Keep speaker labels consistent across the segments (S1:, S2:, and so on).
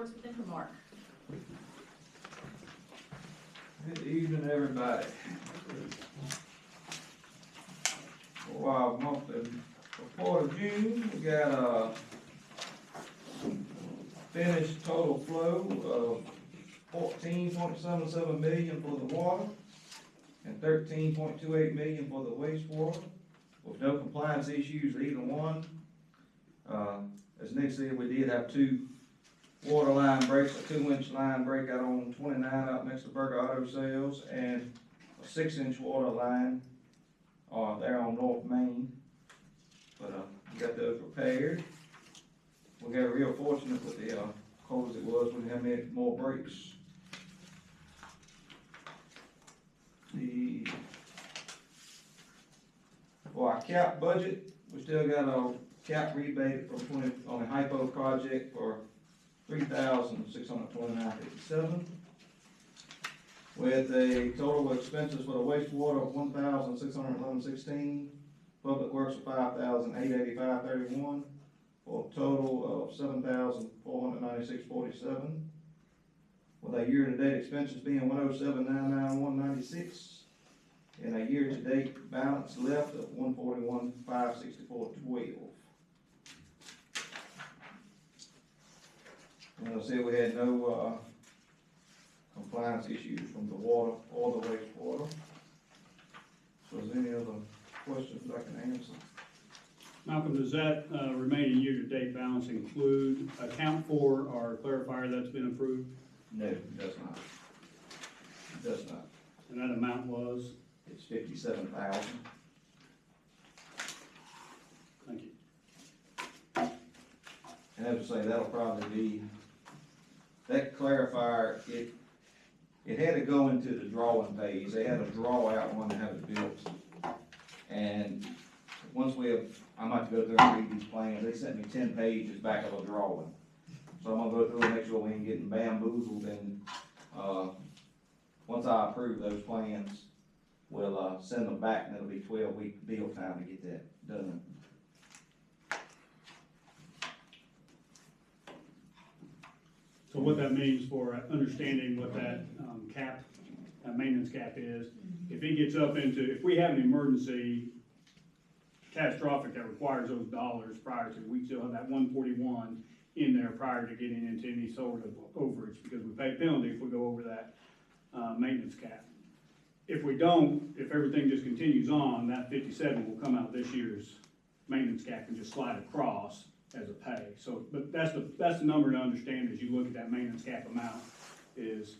S1: reports with them from Mark.
S2: Good evening, everybody. For our monthly report of June, we got a finished total flow of 14.77 million for the water and 13.28 million for the wastewater, with no compliance issues with either one. As Nick said, we did have two water line breaks, a 2-inch line break out on 29 out next to Burger Auto Sales, and a 6-inch water line there on North Main. But we got those repaired. We got real fortunate with the cold as it was. We didn't have many more breaks. For our cap budget, we still got a cap rebate from on the hypo project for $3,629.57, with a total expenses for the wastewater of $1,611.16, public works of $5,885.31, for a total of $7,496.47, with our year-to-date expenses being $107,991.96, and a year-to-date balance left of $141,564.12. And I said we had no compliance issues from the water or the wastewater. So is there any other questions that I can answer?
S3: Malcolm, does that remaining year-to-date balance account for our clarifier that's been approved?
S2: No, it does not. It does not.
S3: And that amount was?
S2: It's $57,000.
S3: Thank you.
S2: And as I say, that'll probably be, that clarifier, it had to go into the drawing phase. They had to draw out one to have it built. And once I'm about to go through and read these plans. They sent me 10 pages back of a drawing. So I'm gonna go through and make sure we ain't getting bamboozled, and once I approve those plans, we'll send them back, and it'll be 12-week build time to get that done.
S3: So what that means for understanding what that maintenance cap is, if it gets up into, if we have an emergency catastrophic that requires those dollars prior to, we still have that 141 in there prior to getting into any sort of overage, because we pay a penalty if we go over that maintenance cap. If we don't, if everything just continues on, that 57 will come out this year's maintenance cap and just slide across as a pay. So, but that's the number to understand as you look at that maintenance cap amount is,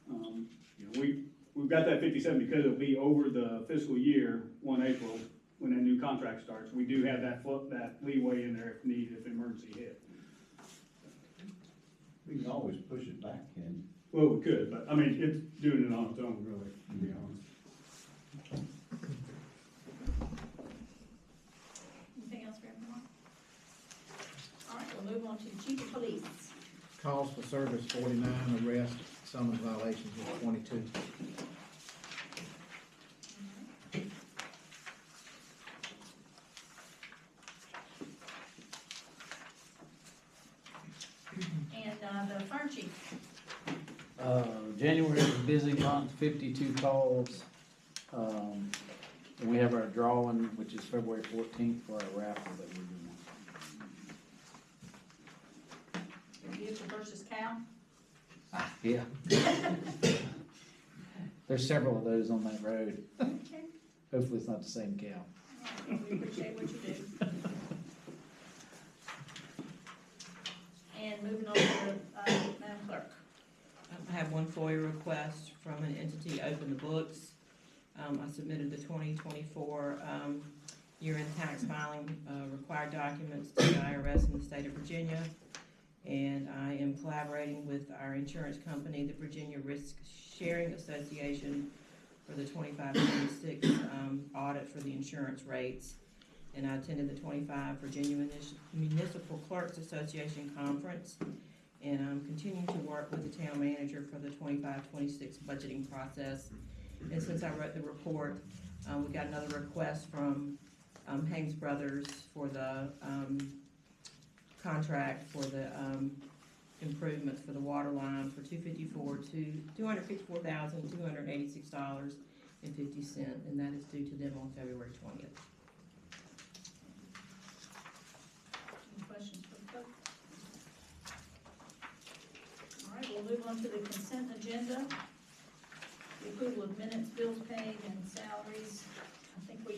S3: you know, we've got that 57 because it'll be over the fiscal year, 1 April, when that new contract starts. We do have that leeway in there if needed, if emergency hit.
S4: We can always push it back, Ken.
S3: Well, we could, but I mean, it's doing it on its own, really, to be honest.
S1: Anything else for everyone? All right, we'll move on to the chief of police.
S5: Calls for service 49, arrest, summons violations of 22.
S1: And the fire chief.
S6: January is a busy month, 52 calls. And we have our drawing, which is February 14th, for our raffle that we're doing.
S1: Vehicle versus cow.
S6: Yeah. There's several of those on that road.
S1: Okay.
S6: Hopefully it's not the same cow.
S1: We appreciate what you do. And moving on to Madam Clerk.
S7: I have one FOIA request from an entity, Open the Books. I submitted the 2024 year-end tax filing required documents to the IRS in the state of Virginia. And I am collaborating with our insurance company, the Virginia Risk Sharing Association, for the 25-26 audit for the insurance rates. And I attended the 25 Virginia Municipal Clerks Association Conference. And I'm continuing to work with the town manager for the 25-26 budgeting process. And since I wrote the report, we got another request from Hames Brothers for the contract for the improvements for the water line for $254,286.50, and that is due to them on February 20th.
S1: Any questions for the clerk? All right, we'll move on to the consent agenda. The approval of minutes, bills paid, and salaries. I think we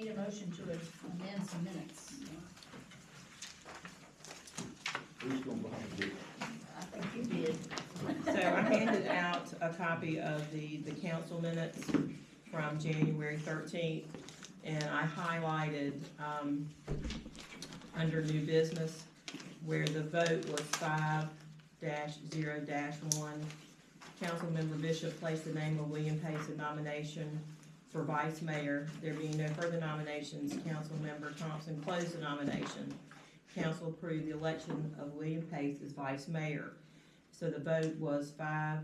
S1: need a motion to amend some minutes.
S4: Who's gonna buy it?
S1: I think you did.
S7: So I handed out a copy of the council minutes from January 13th, and I highlighted, under new business, where the vote was 5-0-1. Councilmember Bishop placed the name of William Pace in nomination for vice mayor. There being no further nominations, Councilmember Thompson closed the nomination. Council approved the election of William Pace as vice mayor. So the vote was 5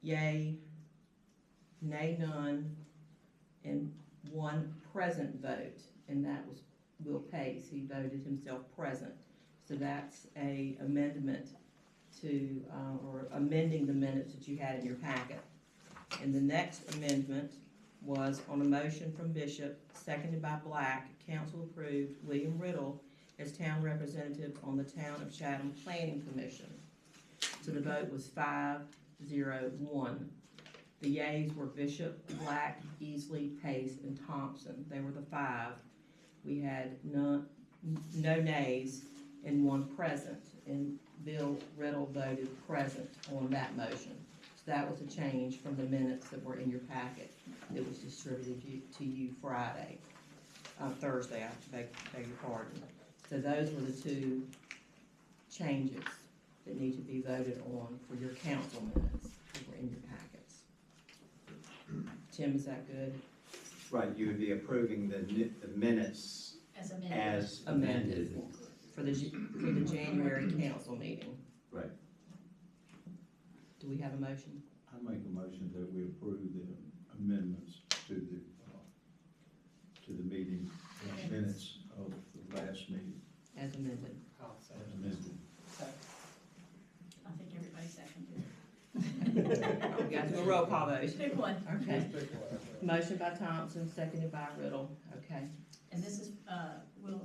S7: yea, nay none, and 1 present vote, and that was Will Pace. He voted himself present. So that's a amendment to, or amending the minutes that you had in your packet. And the next amendment was on a motion from Bishop, seconded by Black. Council approved William Riddle as town representative on the Town of Chatham Planning Commission. So the vote was 5-0-1. The yeas were Bishop, Black, Easley, Pace, and Thompson. They were the 5. We had no nays and 1 present, and Bill Riddle voted present on that motion. So that was a change from the minutes that were in your packet. It was distributed to you Thursday, I beg your pardon. So those were the 2 changes that need to be voted on for your council minutes that were in your packets. Tim, is that good?
S8: Right, you would be approving the minutes
S1: As amended.
S8: as
S7: Amended.
S8: amended.
S7: For the January council meeting.
S8: Right.
S7: Do we have a motion?
S4: I make a motion that we approve the amendments to the meeting minutes of the last meeting
S7: As amended.
S4: as amended.
S1: I think everybody seconded.
S7: We got to do a roll call vote.
S1: Pick one.
S7: Okay. Motion by Thompson, seconded by Riddle. Okay.
S1: And this is, we'll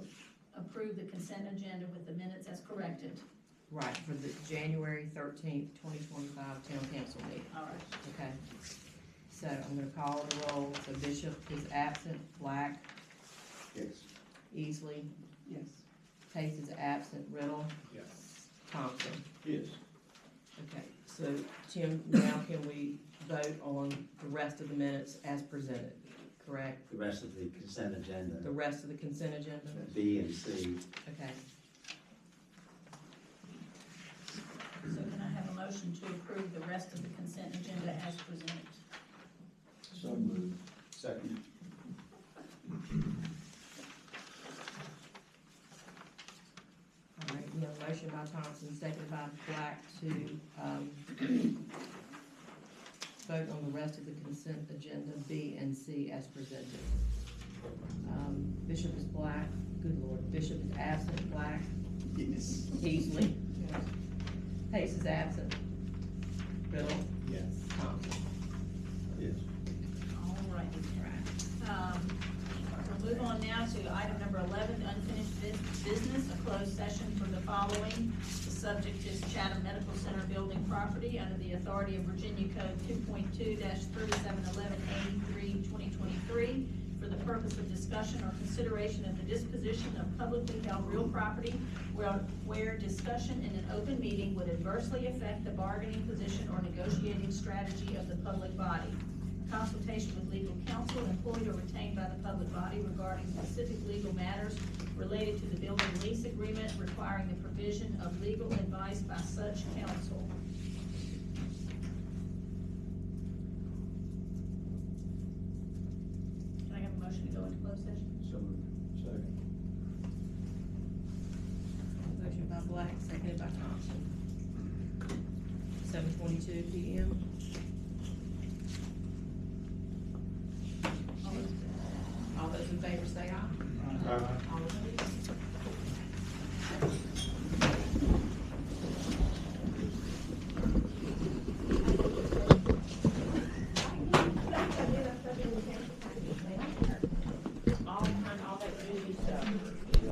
S1: approve the consent agenda with the minutes as corrected.
S7: Right, for the January 13th, 2025 town council meeting.
S1: All right.
S7: Okay. So I'm gonna call the roll. So Bishop is absent. Black,
S4: Yes.
S7: Easley,
S5: Yes.
S7: Pace is absent. Riddle,
S3: Yes.
S7: Thompson.
S4: Yes.
S7: Okay, so Tim, now can we vote on the rest of the minutes as presented, correct?
S8: The rest of the consent agenda,
S7: The rest of the consent agenda?
S8: B and C.
S7: Okay.
S1: So can I have a motion to approve the rest of the consent agenda as presented?
S4: So moved. Second.
S7: All right, we have a motion by Thompson, seconded by Black to, vote on the rest of the consent agenda, B and C as presented. Bishop is Black, good Lord, Bishop is absent. Black,
S4: Yes.
S7: Easley. Pace is absent. Riddle,
S4: Yes.
S7: Thompson.
S4: Yes.
S1: All right. We'll move on now to item number 11, unfinished business, a closed session for the following. The subject is Chatham Medical Center building property under the authority of Virginia Code 2.2-3711A3/2023 for the purpose of discussion or consideration of the disposition of publicly held real property where discussion in an open meeting would adversely affect the bargaining position or negotiating strategy of the public body. Consultation with legal counsel employed or retained by the public body regarding specific legal matters related to the building lease agreement requiring the provision of legal advice by such counsel. Can I have a motion to go into closed session?
S4: So moved. Second.
S7: Motion by Black, seconded by Thompson. 7:22 PM. All those in favor say aye.